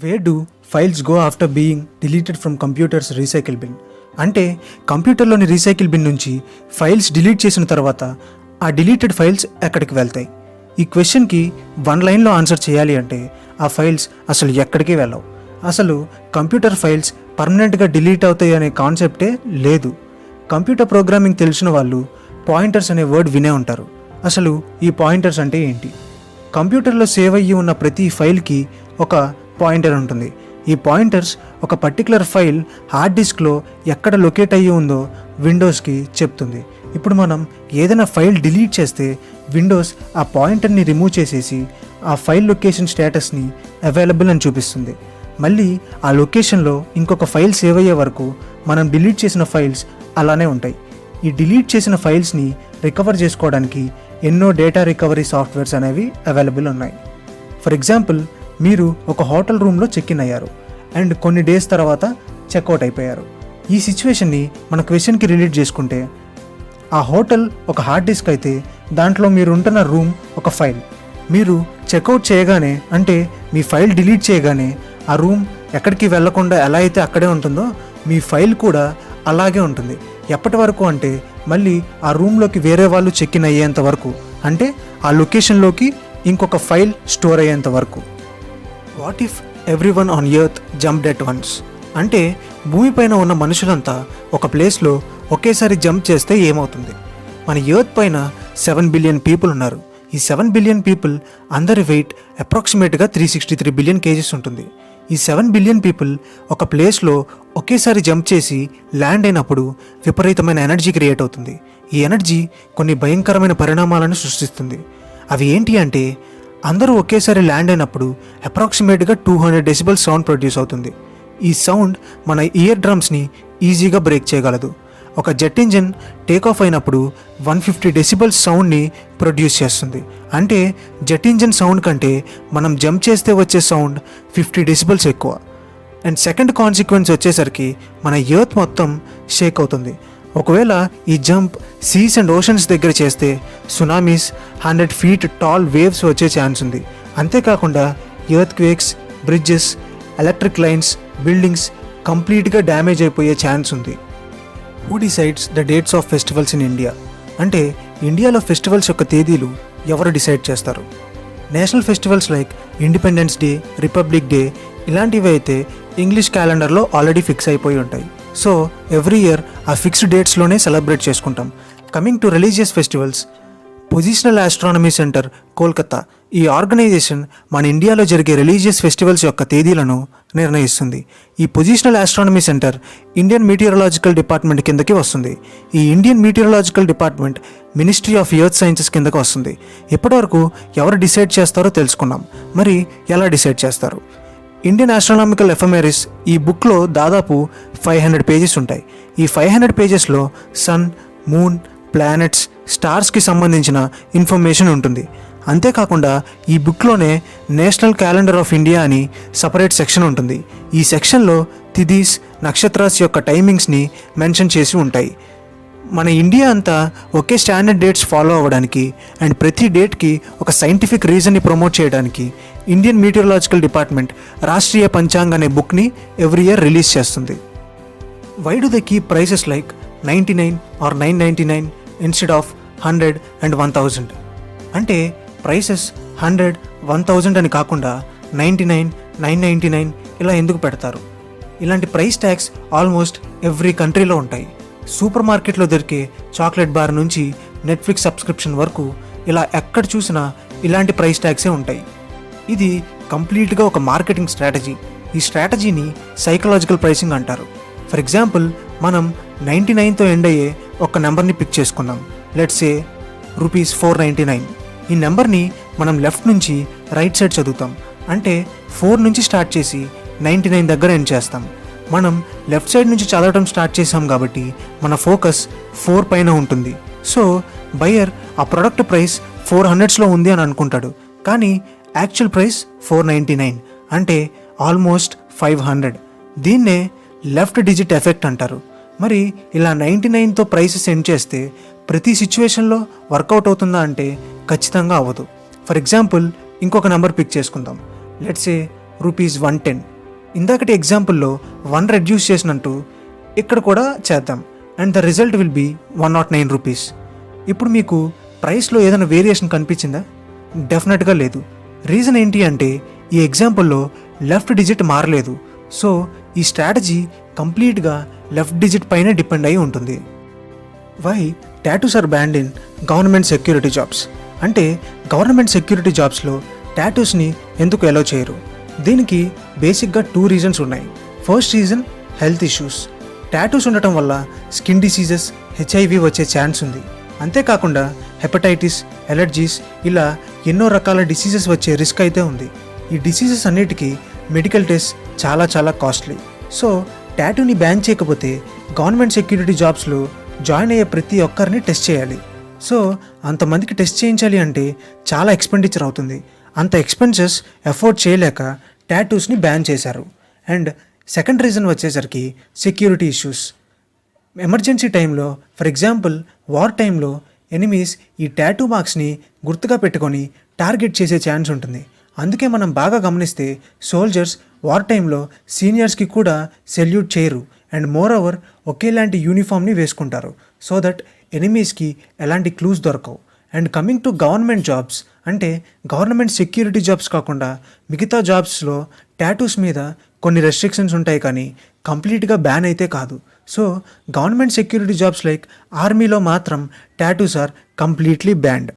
Wear do files go after being deleted from computers recycle bin? అంటే కంప్యూటర్లోని recycle bin నుంచి files delete చేసిన తర్వాత ఆ డిలీటెడ్ ఫైల్స్ ఎక్కడికి వెళ్తాయి? ఈ క్వశ్చన్కి వన్ లైన్లో ఆన్సర్ చేయాలి అంటే ఆ ఫైల్స్ అసలు ఎక్కడికి వెళ్ళవు. అసలు కంప్యూటర్ ఫైల్స్ పర్మనెంట్గా డిలీట్ అవుతాయి అనే కాన్సెప్టే లేదు. కంప్యూటర్ ప్రోగ్రామింగ్ తెలిసిన వాళ్ళు పాయింటర్స్ అనే వర్డ్ వినే ఉంటారు. అసలు ఈ పాయింటర్స్ అంటే ఏంటి? కంప్యూటర్లో సేవ్ అయ్యి ఉన్న ప్రతి ఫైల్కి ఒక పాయింటర్ ఉంటుంది. ఈ పాయింటర్స్ ఒక పర్టికులర్ ఫైల్ హార్డ్ డిస్క్లో ఎక్కడ లొకేట్ అయ్యి ఉందో విండోస్కి చెప్తుంది. ఇప్పుడు మనం ఏదైనా ఫైల్ డిలీట్ చేస్తే విండోస్ ఆ పాయింటర్ని రిమూవ్ చేసేసి ఆ ఫైల్ లొకేషన్ స్టేటస్ని అవైలబుల్ అని చూపిస్తుంది. మళ్ళీ ఆ లొకేషన్లో ఇంకొక ఫైల్ సేవ్ అయ్యే వరకు మనం డిలీట్ చేసిన ఫైల్స్ అలానే ఉంటాయి. ఈ డిలీట్ చేసిన ఫైల్స్ని రికవర్ చేసుకోవడానికి ఎన్నో డేటా రికవరీ సాఫ్ట్వేర్స్ అనేవి అవైలబుల్ ఉన్నాయి. ఫర్ ఎగ్జాంపుల్, మీరు ఒక హోటల్ రూమ్లో చెక్ ఇన్ అయ్యారు అండ్ కొన్ని డేస్ తర్వాత చెక్అవుట్ అయిపోయారు. ఈ సిచ్యువేషన్ని మన క్వశ్చన్కి రిలేట్ చేసుకుంటే, ఆ హోటల్ ఒక హార్డ్ డిస్క్ అయితే దాంట్లో మీరు ఉంటున్న రూమ్ ఒక ఫైల్. మీరు చెక్అవుట్ చేయగానే, అంటే మీ ఫైల్ డిలీట్ చేయగానే ఆ రూమ్ ఎక్కడికి వెళ్లకుండా ఎలా అయితే అక్కడే ఉంటుందో మీ ఫైల్ కూడా అలాగే ఉంటుంది. ఎప్పటి వరకు అంటే మళ్ళీ ఆ రూమ్లోకి వేరే వాళ్ళు చెక్ ఇన్ అయ్యేంత వరకు, అంటే ఆ లొకేషన్లోకి ఇంకొక ఫైల్ స్టోర్ అయ్యేంత వరకు. What if everyone on earth jumped at once? అంటే భూమిపైన ఉన్న మనుషులంతా ఒక ప్లేస్లో ఒకేసారి జంప్ చేస్తే ఏమవుతుంది? మన ఎర్త్ పైన 7 బిలియన్ పీపుల్ ఉన్నారు. ఈ 7 బిలియన్ పీపుల్ అందరి వెయిట్ అప్రాక్సిమేట్గా 363 బిలియన్ కేజెస్ ఉంటుంది. ఈ 7 బిలియన్ పీపుల్ ఒక ప్లేస్లో ఒకేసారి జంప్ చేసి ల్యాండ్ అయినప్పుడు విపరీతమైన ఎనర్జీ క్రియేట్ అవుతుంది. ఈ ఎనర్జీ కొన్ని భయంకరమైన పరిణామాలను సృష్టిస్తుంది. అవి ఏంటి అంటే, అందరూ ఒకేసారి ల్యాండ్ అయినప్పుడు అప్రాక్సిమేట్గా 200 డెసిబల్స్ సౌండ్ ప్రొడ్యూస్ అవుతుంది. ఈ సౌండ్ మన ఇయర్ డ్రమ్స్ని ఈజీగా బ్రేక్ చేయగలదు. ఒక జెట్ ఇంజిన్ టేక్ ఆఫ్ అయినప్పుడు 150 డెసిబల్స్ సౌండ్ని ప్రొడ్యూస్ చేస్తుంది. అంటే జెట్ ఇంజిన్ సౌండ్ కంటే మనం జంప్ చేస్తే వచ్చే సౌండ్ 50 డెసిబల్స్ ఎక్కువ. అండ్ సెకండ్ కాన్సిక్వెన్స్ వచ్చేసరికి మన ఎర్త్ మొత్తం షేక్ అవుతుంది. ఒకవేళ ఈ జంప్ సీస్ అండ్ ఓషన్స్ దగ్గర చేస్తే సునామీస్, 100 ఫీట్ టాల్ వేవ్స్ వచ్చే ఛాన్స్ ఉంది. అంతేకాకుండా earth quakes, bridges, electric lines, buildings కంప్లీట్గా డ్యామేజ్ అయిపోయే ఛాన్స్ ఉంది. Who decides the dates of festivals in India? అంటే ఇండియాలో ఫెస్టివల్స్ యొక్క తేదీలు ఎవరు డిసైడ్ చేస్తారు? National festivals like independence day, republic day ఇలాంటివి అయితే ఇంగ్లీష్ క్యాలెండర్లో ఆల్రెడీ ఫిక్స్ అయిపోయి ఉంటాయి. సో ఎవ్రీ ఇయర్ ఆ ఫిక్స్డ్ డేట్స్లోనే సెలబ్రేట్ చేసుకుంటాం. Coming to religious festivals, positional astronomy centre Kolkata, ఈ ఆర్గనైజేషన్ మన ఇండియాలో జరిగే రిలీజియస్ ఫెస్టివల్స్ యొక్క తేదీలను నిర్ణయిస్తుంది. ఈ positional astronomy centre Indian meteorological department కిందకి వస్తుంది. ఈ Indian meteorological department ministry of earth sciences కిందకి వస్తుంది. ఇప్పటివరకు ఎవరు డిసైడ్ చేస్తారో తెలుసుకున్నాం. మరి ఎలా డిసైడ్ చేస్తారు? ఇండియన్ ఆస్ట్రానామికల్ ఎఫెమెరిస్ ఈ బుక్లో దాదాపు 500 పేజెస్ ఉంటాయి. ఈ 500 పేజెస్లో సన్, మూన్, ప్లానెట్స్, స్టార్స్కి సంబంధించిన ఇన్ఫర్మేషన్ ఉంటుంది. అంతేకాకుండా ఈ బుక్లోనే నేషనల్ క్యాలెండర్ ఆఫ్ ఇండియా అని సపరేట్ సెక్షన్ ఉంటుంది. ఈ సెక్షన్లో తిథీస్, నక్షత్రాస్ యొక్క టైమింగ్స్ని మెన్షన్ చేసి ఉంటాయి. మన ఇండియా అంతా ఒకే స్టాండర్డ్ డేట్స్ ఫాలో అవ్వడానికి అండ్ ప్రతి డేట్కి ఒక సైంటిఫిక్ రీజన్ని ప్రమోట్ చేయడానికి Indian meteorological department Rashtriya Panchang అనే బుక్ని ఎవ్రీ ఇయర్ రిలీజ్ చేస్తుంది. Why do they keep prices like 99 or 999 instead of 100 and 1000? అంటే ప్రైసెస్ 100, 1000 అని కాకుండా 99, 999 ఇలా ఎందుకు పెడతారు? ఇలాంటి ప్రైస్ ట్యాగ్స్ ఆల్మోస్ట్ ఎవ్రీ కంట్రీలో ఉంటాయి. సూపర్ మార్కెట్లో దొరికే చాక్లెట్ బార్ నుంచి నెట్ఫ్లిక్స్ సబ్స్క్రిప్షన్ వరకు ఇలా ఎక్కడ చూసినా ఇలాంటి ప్రైస్ ట్యాగ్సే ఉంటాయి. ఇది కంప్లీట్గా ఒక మార్కెటింగ్ స్ట్రాటజీ. ఈ స్ట్రాటజీని సైకలాజికల్ ప్రైసింగ్ అంటారు. ఫర్ ఎగ్జాంపుల్, మనం 99తో ఎండ్ అయ్యే ఒక నెంబర్ని పిక్ చేసుకుందాం. లెట్స్ సే ₹499. ఈ నెంబర్ని మనం లెఫ్ట్ నుంచి రైట్ సైడ్ చదువుతాం. అంటే 4 నుంచి స్టార్ట్ చేసి 99 దగ్గర ఎండ్ చేస్తాం. మనం లెఫ్ట్ సైడ్ నుంచి చదవడం స్టార్ట్ చేసాం కాబట్టి మన ఫోకస్ 4 పైన ఉంటుంది. సో బయర్ ఆ ప్రొడక్ట్ ప్రైస్ 400స్లో ఉంది అని అనుకుంటాడు, కానీ యాక్చువల్ ప్రైస్ 499, అంటే ఆల్మోస్ట్ 500. దీన్నే లెఫ్ట్ డిజిట్ ఎఫెక్ట్ అంటారు. మరి ఇలా 99తో ప్రైసెస్ ఎండ్ చేస్తే ప్రతి సిచ్యువేషన్లో వర్కౌట్ అవుతుందా అంటే ఖచ్చితంగా అవ్వదు. ఫర్ ఎగ్జాంపుల్, ఇంకొక నెంబర్ పిక్ చేసుకుందాం. Let's say rupees 110. ఇందాకటి ఎగ్జాంపుల్లో 1 రెడ్యూస్ చేసినట్టు ఇక్కడ కూడా చేద్దాం and the result will be 109 rupees. ఇప్పుడు మీకు ప్రైస్లో ఏదైనా వేరియేషన్ కనిపించిందా? డెఫినెట్గా లేదు. రీజన్ ఏంటి అంటే ఈ ఎగ్జాంపుల్లో లెఫ్ట్ డిజిట్ మారలేదు. సో ఈ స్ట్రాటజీ కంప్లీట్గా లెఫ్ట్ డిజిట్ పైనే డిపెండ్ అయి ఉంటుంది. Why tattoos are banned in government security jobs అంటే గవర్నమెంట్ సెక్యూరిటీ జాబ్స్లో టాటూస్ని ఎందుకు అలౌ చేయరు? దీనికి బేసిక్గా 2 రీజన్స్ ఉన్నాయి. First reason health issues. Tattoos ఉండటం వల్ల స్కిన్ డిసీజెస్, HIV వచ్చే ఛాన్స్ ఉంది. అంతేకాకుండా హెపటైటిస్, ఎలర్జీస్ ఇలా ఎన్నో రకాల డిసీజెస్ వచ్చే రిస్క్ అయితే ఉంది. ఈ డిసీజెస్ అన్నిటికీ మెడికల్ టెస్ట్ చాలా చాలా కాస్ట్లీ. సో టాటూని బ్యాన్ చేయకపోతే గవర్నమెంట్ సెక్యూరిటీ జాబ్స్లో జాయిన్ అయ్యే ప్రతి ఒక్కరిని టెస్ట్ చేయాలి. సో అంతమందికి టెస్ట్ చేయించాలి అంటే చాలా ఎక్స్పెండిచర్ అవుతుంది. అంత ఎక్స్పెన్సెస్ ఎఫోర్డ్ చేయలేక టాటూస్ని బ్యాన్ చేశారు. అండ్ సెకండ్ రీజన్ వచ్చేసరికి సెక్యూరిటీ ఇష్యూస్. ఎమర్జెన్సీ టైంలో, ఫర్ ఎగ్జాంపుల్ వార్ టైంలో ఎనిమీస్ ఈ టాటూ మార్క్స్ని గుర్తుగా పెట్టుకొని టార్గెట్ చేసే ఛాన్స్ ఉంటుంది. అందుకే మనం బాగా గమనిస్తే సోల్జర్స్ వార్ టైంలో సీనియర్స్కి కూడా సెల్యూట్ చేయరు అండ్ మోర్ ఓవర్ ఒకేలాంటి యూనిఫామ్ని వేసుకుంటారు సో దట్ ఎనిమీస్కి ఎలాంటి క్లూస్ దొరకవు. And coming to government jobs అంటే గవర్నమెంట్ సెక్యూరిటీ జాబ్స్ కాకుండా మిగతా జాబ్స్లో టాటూస్ మీద కొన్ని రెస్ట్రిక్షన్స్ ఉంటాయి కానీ కంప్లీట్గా బ్యాన్ అయితే కాదు. So government security jobs like ఆర్మీలో మాత్రం టాటూస్ ఆర్ కంప్లీట్లీ బ్యాన్డ్.